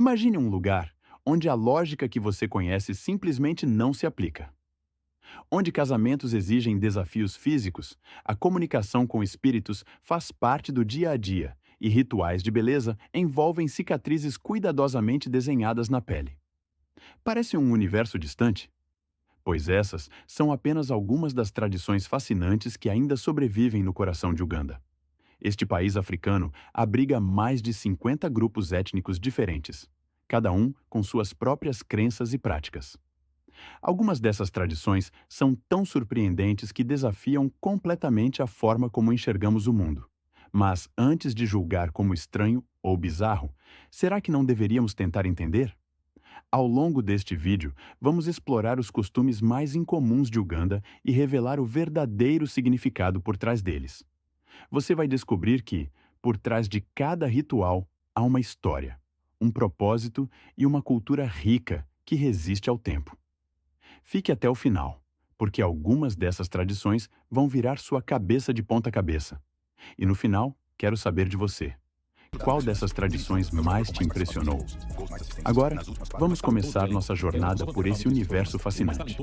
Imagine um lugar onde a lógica que você conhece simplesmente não se aplica. Onde casamentos exigem desafios físicos, a comunicação com espíritos faz parte do dia a dia e rituais de beleza envolvem cicatrizes cuidadosamente desenhadas na pele. Parece um universo distante? Pois essas são apenas algumas das tradições fascinantes que ainda sobrevivem no coração de Uganda. Este país africano abriga mais de 50 grupos étnicos diferentes, cada um com suas próprias crenças e práticas. Algumas dessas tradições são tão surpreendentes que desafiam completamente a forma como enxergamos o mundo. Mas antes de julgar como estranho ou bizarro, será que não deveríamos tentar entender? Ao longo deste vídeo, vamos explorar os costumes mais incomuns de Uganda e revelar o verdadeiro significado por trás deles. Você vai descobrir que, por trás de cada ritual, há uma história, um propósito e uma cultura rica que resiste ao tempo. Fique até o final, porque algumas dessas tradições vão virar sua cabeça de ponta cabeça. E no final, quero saber de você. Qual dessas tradições mais te impressionou? Agora, vamos começar nossa jornada por esse universo fascinante.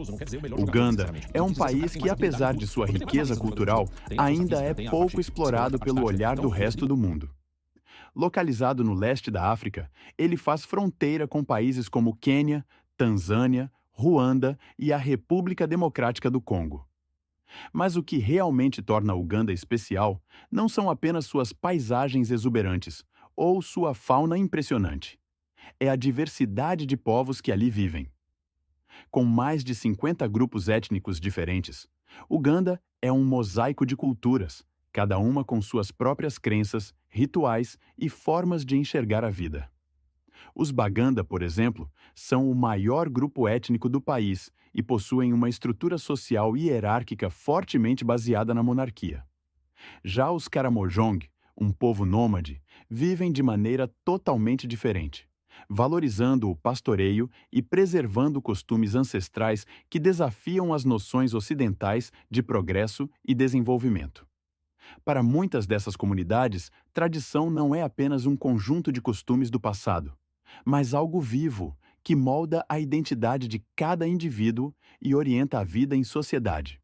Uganda é um país que, apesar de sua riqueza cultural, ainda é pouco explorado pelo olhar do resto do mundo. Localizado no leste da África, ele faz fronteira com países como Quênia, Tanzânia, Ruanda e a República Democrática do Congo. Mas o que realmente torna Uganda especial não são apenas suas paisagens exuberantes ou sua fauna impressionante. É a diversidade de povos que ali vivem. Com mais de 50 grupos étnicos diferentes, Uganda é um mosaico de culturas, cada uma com suas próprias crenças, rituais e formas de enxergar a vida. Os Baganda, por exemplo, são o maior grupo étnico do país e possuem uma estrutura social hierárquica fortemente baseada na monarquia. Já os Karamojong, um povo nômade, vivem de maneira totalmente diferente, valorizando o pastoreio e preservando costumes ancestrais que desafiam as noções ocidentais de progresso e desenvolvimento. Para muitas dessas comunidades, tradição não é apenas um conjunto de costumes do passado, mas algo vivo, que molda a identidade de cada indivíduo e orienta a vida em sociedade.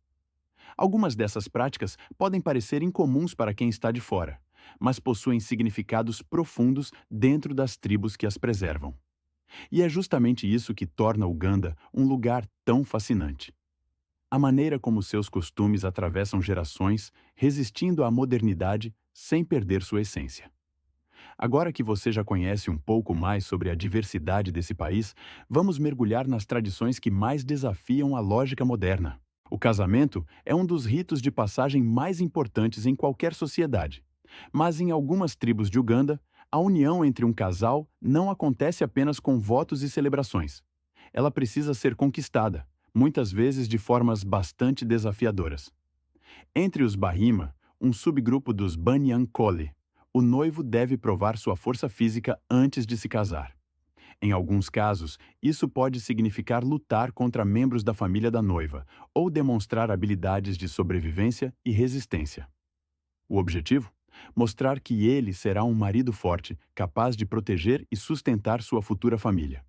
Algumas dessas práticas podem parecer incomuns para quem está de fora, mas possuem significados profundos dentro das tribos que as preservam. E é justamente isso que torna Uganda um lugar tão fascinante. A maneira como seus costumes atravessam gerações, resistindo à modernidade sem perder sua essência. Agora que você já conhece um pouco mais sobre a diversidade desse país, vamos mergulhar nas tradições que mais desafiam a lógica moderna. O casamento é um dos ritos de passagem mais importantes em qualquer sociedade. Mas em algumas tribos de Uganda, a união entre um casal não acontece apenas com votos e celebrações. Ela precisa ser conquistada, muitas vezes de formas bastante desafiadoras. Entre os Bahima, um subgrupo dos Banyankole, o noivo deve provar sua força física antes de se casar. Em alguns casos, isso pode significar lutar contra membros da família da noiva ou demonstrar habilidades de sobrevivência e resistência. O objetivo? Mostrar que ele será um marido forte, capaz de proteger e sustentar sua futura família.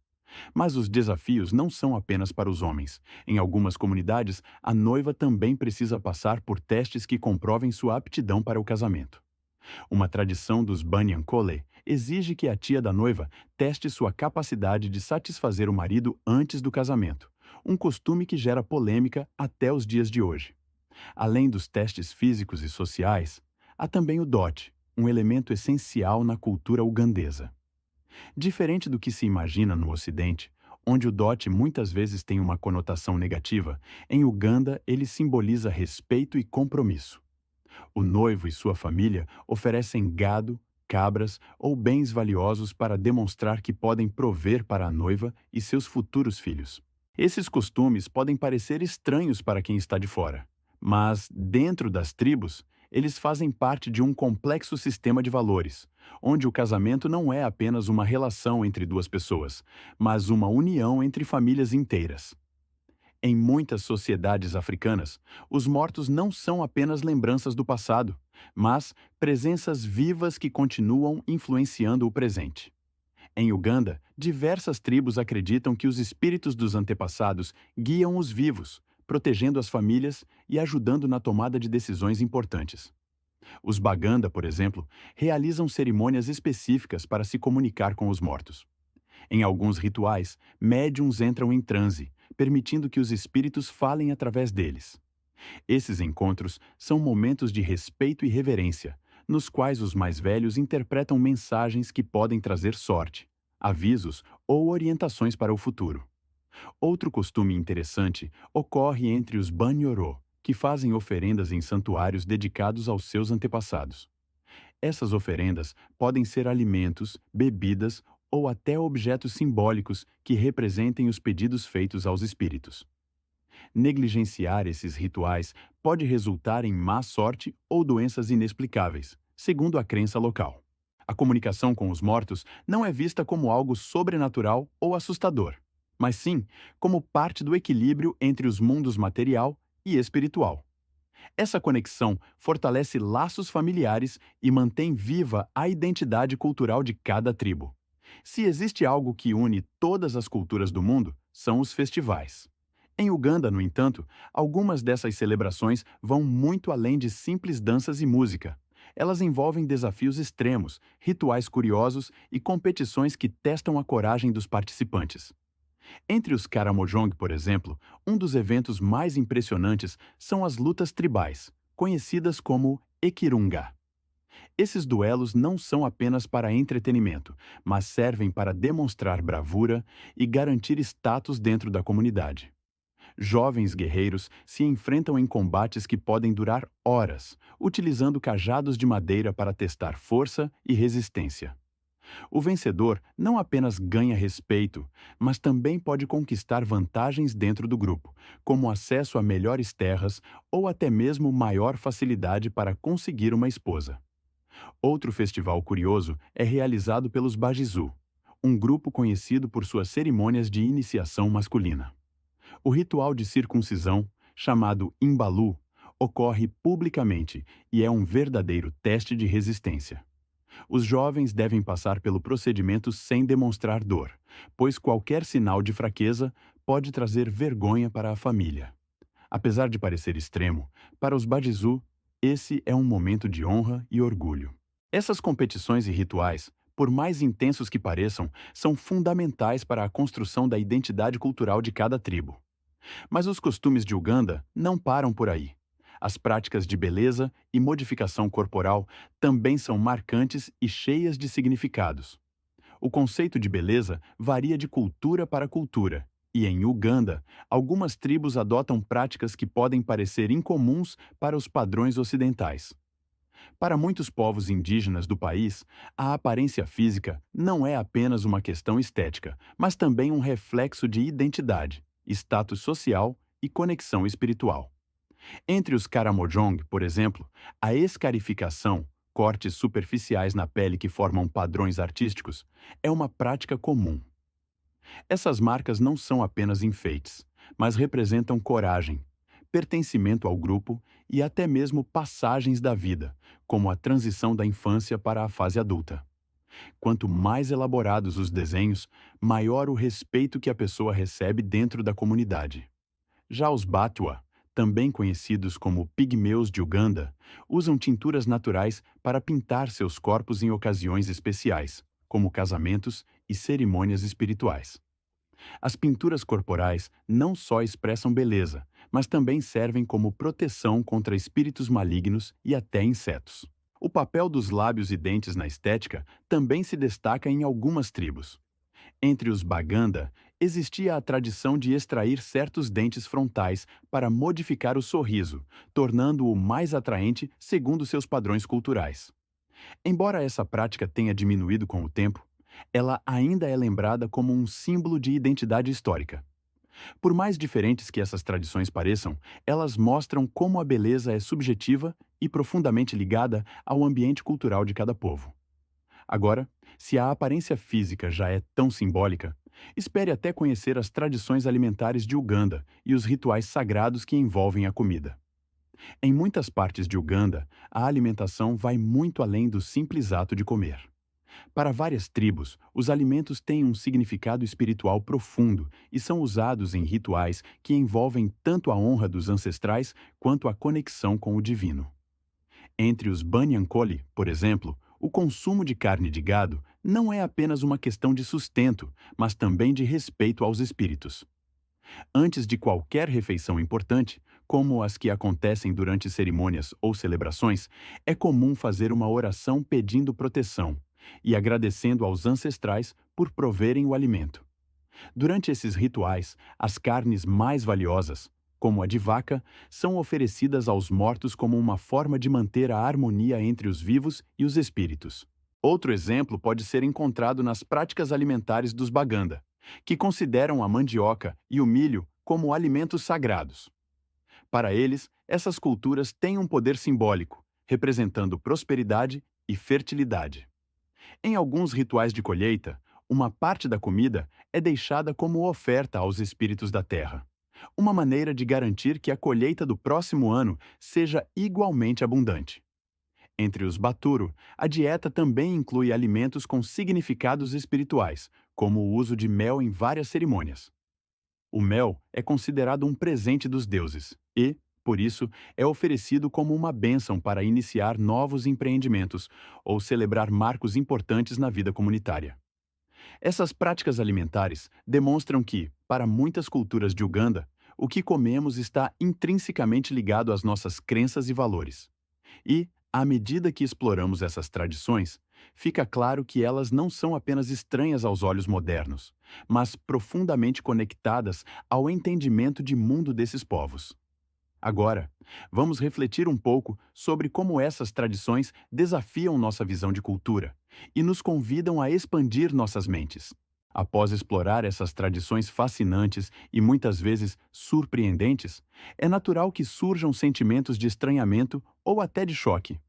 Mas os desafios não são apenas para os homens. Em algumas comunidades, a noiva também precisa passar por testes que comprovem sua aptidão para o casamento. Uma tradição dos Banyankole exige que a tia da noiva teste sua capacidade de satisfazer o marido antes do casamento, um costume que gera polêmica até os dias de hoje. Além dos testes físicos e sociais, há também o dote, um elemento essencial na cultura ugandesa. Diferente do que se imagina no Ocidente, onde o dote muitas vezes tem uma conotação negativa, em Uganda ele simboliza respeito e compromisso. O noivo e sua família oferecem gado, cabras ou bens valiosos para demonstrar que podem prover para a noiva e seus futuros filhos. Esses costumes podem parecer estranhos para quem está de fora, mas, dentro das tribos, eles fazem parte de um complexo sistema de valores, onde o casamento não é apenas uma relação entre duas pessoas, mas uma união entre famílias inteiras. Em muitas sociedades africanas, os mortos não são apenas lembranças do passado, mas presenças vivas que continuam influenciando o presente. Em Uganda, diversas tribos acreditam que os espíritos dos antepassados guiam os vivos, protegendo as famílias e ajudando na tomada de decisões importantes. Os Baganda, por exemplo, realizam cerimônias específicas para se comunicar com os mortos. Em alguns rituais, médiuns entram em transe, permitindo que os espíritos falem através deles. Esses encontros são momentos de respeito e reverência, nos quais os mais velhos interpretam mensagens que podem trazer sorte, avisos ou orientações para o futuro. Outro costume interessante ocorre entre os Banyorô, que fazem oferendas em santuários dedicados aos seus antepassados. Essas oferendas podem ser alimentos, bebidas ou até objetos simbólicos que representem os pedidos feitos aos espíritos. Negligenciar esses rituais pode resultar em má sorte ou doenças inexplicáveis, segundo a crença local. A comunicação com os mortos não é vista como algo sobrenatural ou assustador, mas sim como parte do equilíbrio entre os mundos material e espiritual. Essa conexão fortalece laços familiares e mantém viva a identidade cultural de cada tribo. Se existe algo que une todas as culturas do mundo, são os festivais. Em Uganda, no entanto, algumas dessas celebrações vão muito além de simples danças e música. Elas envolvem desafios extremos, rituais curiosos e competições que testam a coragem dos participantes. Entre os Karamojong, por exemplo, um dos eventos mais impressionantes são as lutas tribais, conhecidas como Ekirunga. Esses duelos não são apenas para entretenimento, mas servem para demonstrar bravura e garantir status dentro da comunidade. Jovens guerreiros se enfrentam em combates que podem durar horas, utilizando cajados de madeira para testar força e resistência. O vencedor não apenas ganha respeito, mas também pode conquistar vantagens dentro do grupo, como acesso a melhores terras ou até mesmo maior facilidade para conseguir uma esposa. Outro festival curioso é realizado pelos Bajizu, um grupo conhecido por suas cerimônias de iniciação masculina. O ritual de circuncisão, chamado Imbalu, ocorre publicamente e é um verdadeiro teste de resistência. Os jovens devem passar pelo procedimento sem demonstrar dor, pois qualquer sinal de fraqueza pode trazer vergonha para a família. Apesar de parecer extremo, para os Bajizu, esse é um momento de honra e orgulho. Essas competições e rituais, por mais intensos que pareçam, são fundamentais para a construção da identidade cultural de cada tribo. Mas os costumes de Uganda não param por aí. As práticas de beleza e modificação corporal também são marcantes e cheias de significados. O conceito de beleza varia de cultura para cultura, e em Uganda, algumas tribos adotam práticas que podem parecer incomuns para os padrões ocidentais. Para muitos povos indígenas do país, a aparência física não é apenas uma questão estética, mas também um reflexo de identidade, status social e conexão espiritual. Entre os Karamojong, por exemplo, a escarificação, cortes superficiais na pele que formam padrões artísticos, é uma prática comum. Essas marcas não são apenas enfeites, mas representam coragem, pertencimento ao grupo e até mesmo passagens da vida, como a transição da infância para a fase adulta. Quanto mais elaborados os desenhos, maior o respeito que a pessoa recebe dentro da comunidade. Já os Batwa, também conhecidos como pigmeus de Uganda, usam tinturas naturais para pintar seus corpos em ocasiões especiais, como casamentos e cerimônias espirituais. As pinturas corporais não só expressam beleza, mas também servem como proteção contra espíritos malignos e até insetos. O papel dos lábios e dentes na estética também se destaca em algumas tribos. Entre os Baganda, existia a tradição de extrair certos dentes frontais para modificar o sorriso, tornando-o mais atraente segundo seus padrões culturais. Embora essa prática tenha diminuído com o tempo, ela ainda é lembrada como um símbolo de identidade histórica. Por mais diferentes que essas tradições pareçam, elas mostram como a beleza é subjetiva e profundamente ligada ao ambiente cultural de cada povo. Agora, se a aparência física já é tão simbólica, espere até conhecer as tradições alimentares de Uganda e os rituais sagrados que envolvem a comida. Em muitas partes de Uganda, a alimentação vai muito além do simples ato de comer. Para várias tribos, os alimentos têm um significado espiritual profundo e são usados em rituais que envolvem tanto a honra dos ancestrais quanto a conexão com o divino. Entre os Banyankole, por exemplo, o consumo de carne de gado não é apenas uma questão de sustento, mas também de respeito aos espíritos. Antes de qualquer refeição importante, como as que acontecem durante cerimônias ou celebrações, é comum fazer uma oração pedindo proteção e agradecendo aos ancestrais por proverem o alimento. Durante esses rituais, as carnes mais valiosas, como a de vaca, são oferecidas aos mortos como uma forma de manter a harmonia entre os vivos e os espíritos. Outro exemplo pode ser encontrado nas práticas alimentares dos Baganda, que consideram a mandioca e o milho como alimentos sagrados. Para eles, essas culturas têm um poder simbólico, representando prosperidade e fertilidade. Em alguns rituais de colheita, uma parte da comida é deixada como oferta aos espíritos da terra. Uma maneira de garantir que a colheita do próximo ano seja igualmente abundante. Entre os Baturo, a dieta também inclui alimentos com significados espirituais, como o uso de mel em várias cerimônias. O mel é considerado um presente dos deuses e, por isso, é oferecido como uma bênção para iniciar novos empreendimentos ou celebrar marcos importantes na vida comunitária. Essas práticas alimentares demonstram que, para muitas culturas de Uganda, o que comemos está intrinsecamente ligado às nossas crenças e valores. E, à medida que exploramos essas tradições, fica claro que elas não são apenas estranhas aos olhos modernos, mas profundamente conectadas ao entendimento de mundo desses povos. Agora, vamos refletir um pouco sobre como essas tradições desafiam nossa visão de cultura e nos convidam a expandir nossas mentes. Após explorar essas tradições fascinantes e muitas vezes surpreendentes, é natural que surjam sentimentos de estranhamento ou até de choque.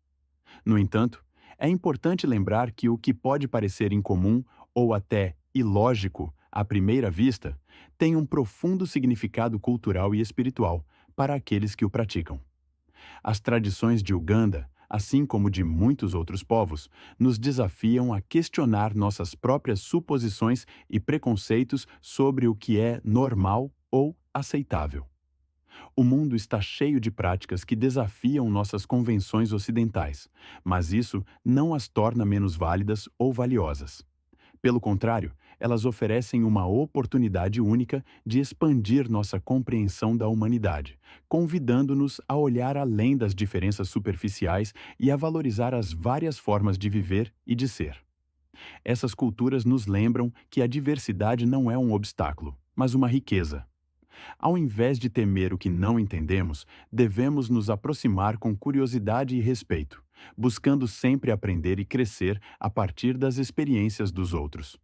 No entanto, é importante lembrar que o que pode parecer incomum ou até ilógico à primeira vista tem um profundo significado cultural e espiritual para aqueles que o praticam. As tradições de Uganda, assim como de muitos outros povos, nos desafiam a questionar nossas próprias suposições e preconceitos sobre o que é normal ou aceitável. O mundo está cheio de práticas que desafiam nossas convenções ocidentais, mas isso não as torna menos válidas ou valiosas. Pelo contrário, elas oferecem uma oportunidade única de expandir nossa compreensão da humanidade, convidando-nos a olhar além das diferenças superficiais e a valorizar as várias formas de viver e de ser. Essas culturas nos lembram que a diversidade não é um obstáculo, mas uma riqueza. Ao invés de temer o que não entendemos, devemos nos aproximar com curiosidade e respeito, buscando sempre aprender e crescer a partir das experiências dos outros.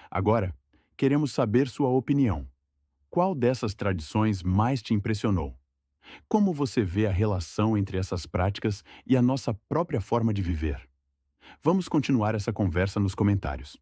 Agora, queremos saber sua opinião. Qual dessas tradições mais te impressionou? Como você vê a relação entre essas práticas e a nossa própria forma de viver? Vamos continuar essa conversa nos comentários.